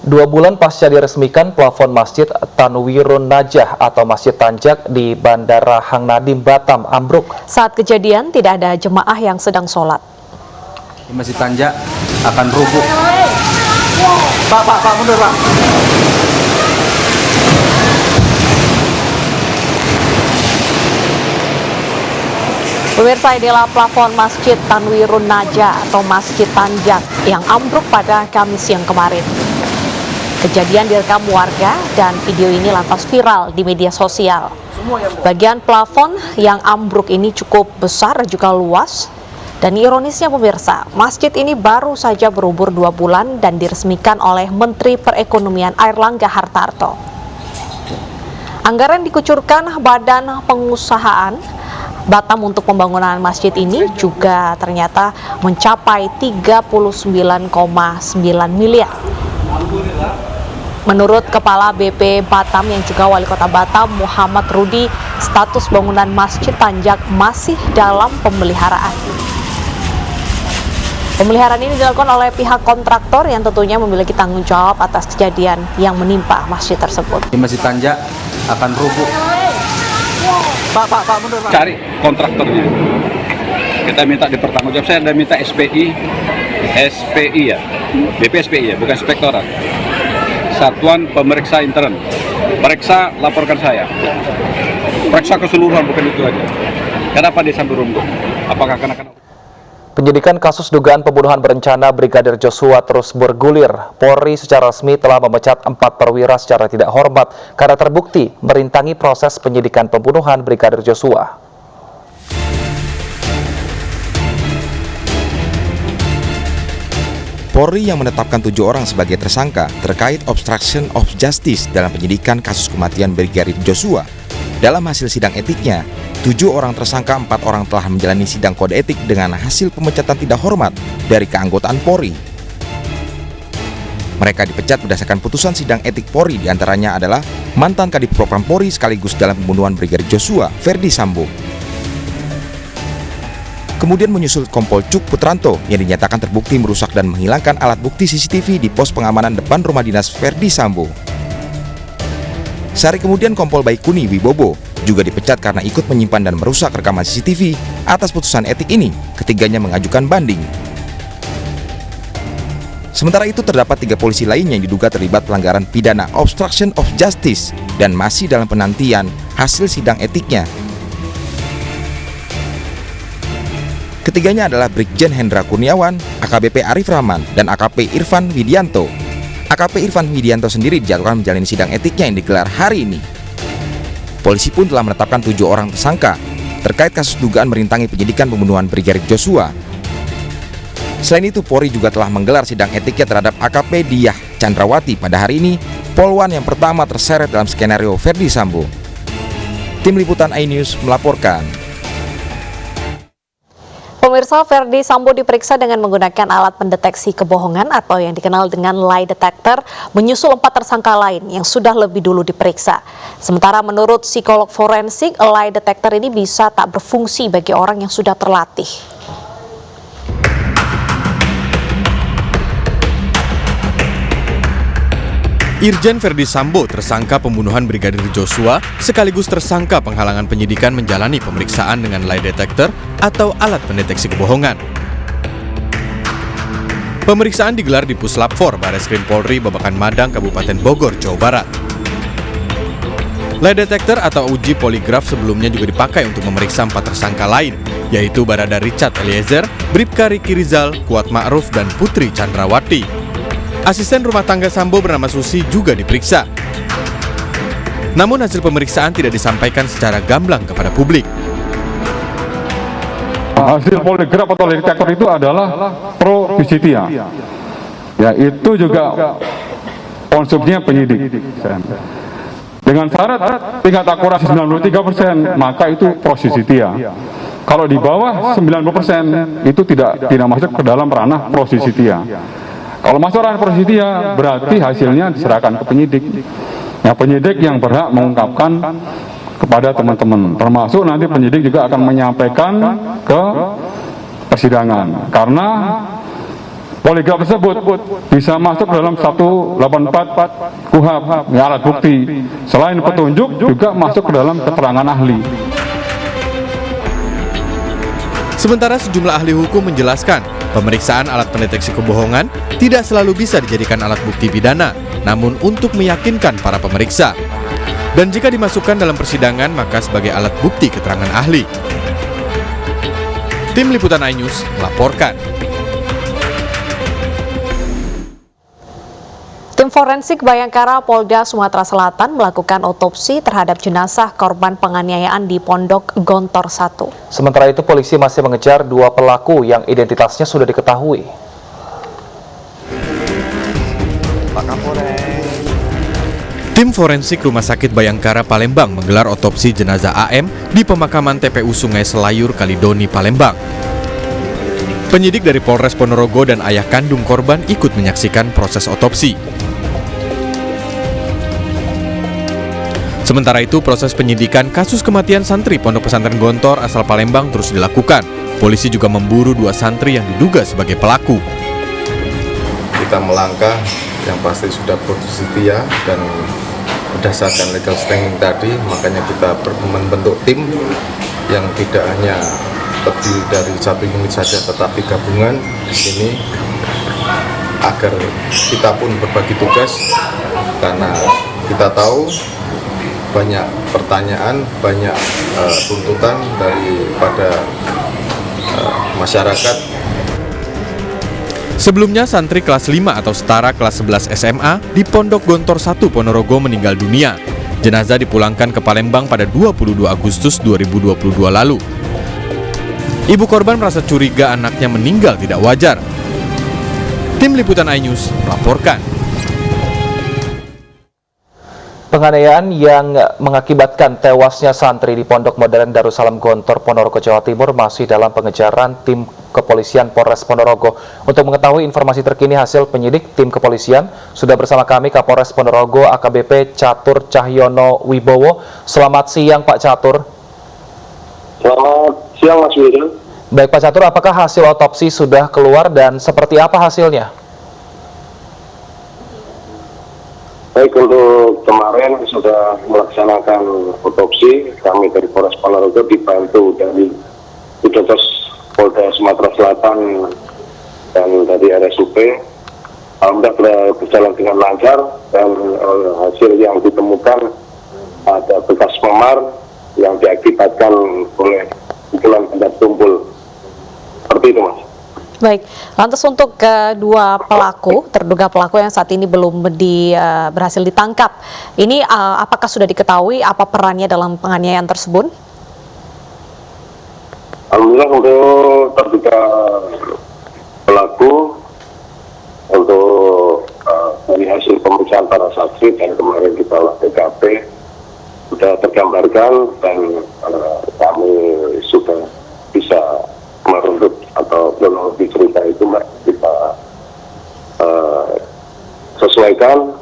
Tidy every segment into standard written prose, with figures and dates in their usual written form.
2 bulan pasca diresmikan, plafon Masjid Tanwirun Najah atau Masjid Tanjak di Bandara Hang Nadim, Batam ambruk. Saat kejadian, tidak ada jemaah yang sedang sholat. Masjid Tanjak akan rubuh. Pak, mundur Pak. Pemirsa, inilah plafon Masjid Tanwirun Najah atau Masjid Tanjak yang ambruk pada Kamis siang kemarin. Kejadian direkam warga dan video ini lantas viral di media sosial. Bagian plafon yang ambruk ini cukup besar juga luas. Dan ironisnya pemirsa, masjid ini baru saja berumur 2 bulan dan diresmikan oleh Menteri Perekonomian Airlangga Hartarto. Anggaran dikucurkan Badan Pengusahaan Batam untuk pembangunan masjid ini juga ternyata mencapai 39,9 miliar. Menurut Kepala BP Batam yang juga Wali Kota Batam, Muhammad Rudi, status bangunan Masjid Tanjak masih dalam pemeliharaan. Pemeliharaan ini dilakukan oleh pihak kontraktor yang tentunya memiliki tanggung jawab atas kejadian yang menimpa masjid tersebut. Masjid Tanjak akan rubuh. Pak, mundur Pak. Cari kontraktornya. Kita minta dipertanggungjawab. Saya ada minta SPI ya, BPSPI ya, bukan inspektorat. Satuan Pemeriksa Intern. Periksa, laporkan saya. Periksa keseluruhan, bukan itu aja. Kenapa dia sampai runtuh? Apakah karena Penyidikan kasus dugaan pembunuhan berencana Brigadir Joshua terus bergulir. Polri secara resmi telah memecat 4 perwira secara tidak hormat karena terbukti merintangi proses penyidikan pembunuhan Brigadir Joshua. Polri yang menetapkan 7 orang sebagai tersangka terkait obstruction of justice dalam penyidikan kasus kematian Brigadir Joshua. Dalam hasil sidang etiknya, 7 orang tersangka, 4 orang telah menjalani sidang kode etik dengan hasil pemecatan tidak hormat dari keanggotaan Polri. Mereka dipecat berdasarkan putusan sidang etik Polri, diantaranya adalah mantan Kadif Propam Polri sekaligus dalam pembunuhan Brigadir Joshua, Ferdi Sambo. Kemudian menyusul Kompol Cuk Putranto yang dinyatakan terbukti merusak dan menghilangkan alat bukti CCTV di pos pengamanan depan rumah dinas Ferdi Sambo. Sehari kemudian Kompol Baikuni Wibowo juga dipecat karena ikut menyimpan dan merusak rekaman CCTV. Atas putusan etik ini, ketiganya mengajukan banding. Sementara itu terdapat 3 polisi lain yang diduga terlibat pelanggaran pidana obstruction of justice dan masih dalam penantian hasil sidang etiknya. Ketiganya adalah Brigjen Hendra Kurniawan, AKBP Arif Rahman, dan AKP Irfan Widianto. AKP Irfan Widianto sendiri dijadwalkan menjalani sidang etiknya yang digelar hari ini. Polisi pun telah menetapkan 7 orang tersangka terkait kasus dugaan merintangi penyidikan pembunuhan Brigadir Joshua. Selain itu, Polri juga telah menggelar sidang etiknya terhadap AKP Diah Chandrawati pada hari ini, polwan yang pertama terseret dalam skenario Ferdi Sambo. Tim Liputan iNews melaporkan. Pemirsa, Ferdi Sambo diperiksa dengan menggunakan alat pendeteksi kebohongan atau yang dikenal dengan lie detector, menyusul 4 tersangka lain yang sudah lebih dulu diperiksa. Sementara menurut psikolog forensik, lie detector ini bisa tak berfungsi bagi orang yang sudah terlatih. Irjen Ferdi Sambo, tersangka pembunuhan Brigadir Joshua, sekaligus tersangka penghalangan penyidikan menjalani pemeriksaan dengan lie detector atau alat pendeteksi kebohongan. Pemeriksaan digelar di Puslap 4 Barreskrim Polri Babakan Madang, Kabupaten Bogor, Jawa Barat. Lie detector atau uji poligraf sebelumnya juga dipakai untuk memeriksa 4 tersangka lain, yaitu Barada Richard Eliezer, Bribka Riki Rizal, Kuat Ma'ruf, dan Putri Chandrawati. Asisten rumah tangga Sambo bernama Susi juga diperiksa. Namun hasil pemeriksaan tidak disampaikan secara gamblang kepada publik. Hasil poligraf atau lie detector itu adalah pro-justitia. Ya, itu juga konsumsinya penyidik. Dengan syarat tingkat akurasi 93%, maka itu pro-justitia. Kalau di bawah 90% itu tidak masuk ke dalam ranah pro-justitia. Kalau masuk ranah pro-justitia, berarti hasilnya diserahkan ke penyidik. Ya, penyidik yang berhak mengungkapkan kepada teman-teman. Termasuk nanti penyidik juga akan menyampaikan ke persidangan. Karena poligraf tersebut bisa masuk dalam 184 KUHP, ya, alat bukti. Selain petunjuk juga masuk ke dalam keterangan ahli. Sementara sejumlah ahli hukum menjelaskan, pemeriksaan alat pendeteksi kebohongan tidak selalu bisa dijadikan alat bukti pidana, namun untuk meyakinkan para pemeriksa. Dan jika dimasukkan dalam persidangan, maka sebagai alat bukti keterangan ahli. Tim Liputan iNews melaporkan. Tim forensik Bayangkara Polda Sumatera Selatan melakukan otopsi terhadap jenazah korban penganiayaan di Pondok Gontor 1. Sementara itu polisi masih mengejar 2 pelaku yang identitasnya sudah diketahui. Tim forensik Rumah Sakit Bayangkara Palembang menggelar otopsi jenazah AM di pemakaman TPU Sungai Selayur, Kalidoni, Palembang. Penyidik dari Polres Ponorogo dan ayah kandung korban ikut menyaksikan proses otopsi. Sementara itu, proses penyidikan kasus kematian santri Pondok Pesantren Gontor asal Palembang terus dilakukan. Polisi juga memburu 2 santri yang diduga sebagai pelaku. Kita melangkah yang pasti sudah posisi setia dan berdasarkan legal standing tadi, makanya kita membentuk tim yang tidak hanya terdiri dari 1 unit saja tetapi gabungan di sini agar kita pun berbagi tugas, karena kita tahu banyak pertanyaan, banyak tuntutan daripada masyarakat. Sebelumnya, santri kelas 5 atau setara kelas 11 SMA di Pondok Gontor 1 Ponorogo meninggal dunia. Jenazah dipulangkan ke Palembang pada 22 Agustus 2022 lalu. Ibu korban merasa curiga anaknya meninggal tidak wajar. Tim Liputan iNews melaporkan. Penganiayaan yang mengakibatkan tewasnya santri di Pondok Modern Darussalam Gontor, Ponorogo, Jawa Timur masih dalam pengejaran tim kepolisian Polres Ponorogo. Untuk mengetahui informasi terkini hasil penyidik, tim kepolisian sudah bersama kami Kapolres Ponorogo AKBP Catur Cahyono Wibowo. Selamat siang Pak Catur. Selamat siang Mas Wildan. Baik Pak Catur, apakah hasil otopsi sudah keluar dan seperti apa hasilnya? Baik, untuk kemarin sudah melaksanakan otopsi, kami dari Polres Ponorogo dibantu dari Puskesmas Polda Sumatera Selatan dan dari RSUP. Alhamdulillah berjalan dengan lancar, dan hasil yang ditemukan ada bekas memar yang diakibatkan oleh pukulan benda tumpul. Seperti itu, Mas. Baik, lantas untuk kedua pelaku, terduga pelaku yang saat ini belum berhasil ditangkap, ini apakah sudah diketahui apa perannya dalam penganiayaan tersebut? Alhamdulillah untuk terduga pelaku, untuk dari hasil pemeriksaan para saksi dan kemarin kita olah TKP sudah tergambarkan, dan kami sudah bisa meruntut atau kronologi cerita itu Mbak, kita sesuaikan,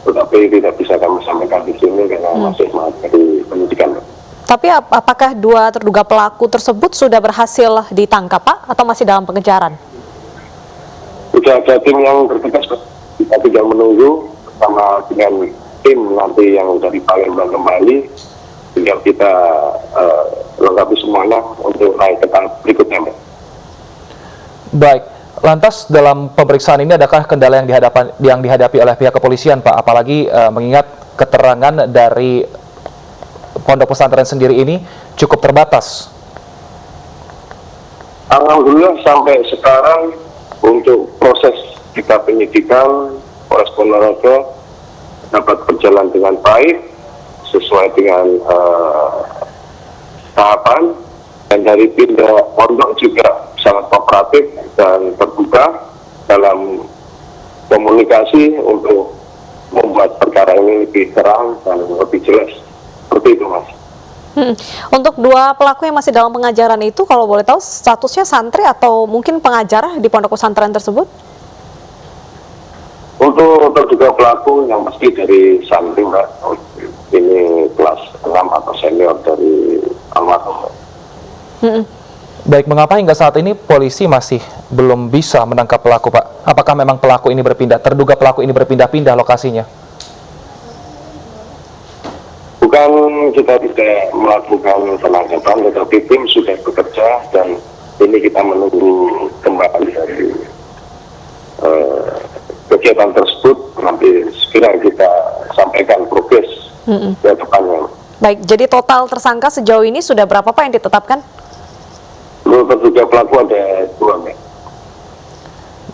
tetapi tidak bisa kami sampaikan di sini karena masih materi penyidikan. Tapi apakah 2 terduga pelaku tersebut sudah berhasil ditangkap Pak, atau masih dalam pengejaran? Sudah ada tim yang bertugas, kita tinggal menunggu bersama dengan tim nanti yang dari Palembang kembali, tinggal kita lengkapi semuanya untuk naik ke tahap berikutnya, Mbak. Baik, lantas dalam pemeriksaan ini adakah kendala yang dihadapi oleh pihak kepolisian Pak? Apalagi mengingat keterangan dari pondok pesantren sendiri ini cukup terbatas. Alhamdulillah sampai sekarang untuk proses kita penyidikan Polres Ponorogo dapat berjalan dengan baik sesuai dengan tahapan, dan dari tim pondok juga sangat kooperatif dan terbuka dalam komunikasi untuk membuat perkara ini lebih terang dan lebih jelas. Seperti itu, Mas. Untuk 2 pelaku yang masih dalam pengajaran itu, kalau boleh tahu statusnya santri atau mungkin pengajar di pondok pesantren tersebut? Untuk terduga pelaku yang pasti dari santri, Mbak. Ini kelas 6 atau senior dari almarhum. Baik, mengapa hingga saat ini polisi masih belum bisa menangkap pelaku Pak? Apakah memang terduga pelaku ini berpindah-pindah lokasinya? Bukan, kita tidak melakukan penangkapan, tetapi tim sudah bekerja dan ini kita menunggu kembali dari kegiatan tersebut. Nanti segera kita sampaikan progres ke depannya. Baik, jadi total tersangka sejauh ini sudah berapa Pak yang ditetapkan? Terduga pelaku ada 2, Mbak.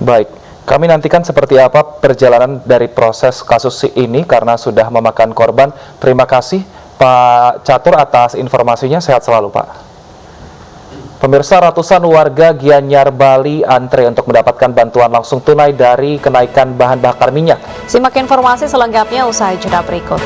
Baik, kami nantikan seperti apa perjalanan dari proses kasus ini karena sudah memakan korban. Terima kasih Pak Catur atas informasinya, sehat selalu Pak. Pemirsa, ratusan warga Gianyar, Bali antre untuk mendapatkan bantuan langsung tunai dari kenaikan bahan bakar minyak. Simak informasi selengkapnya usai jeda berikut.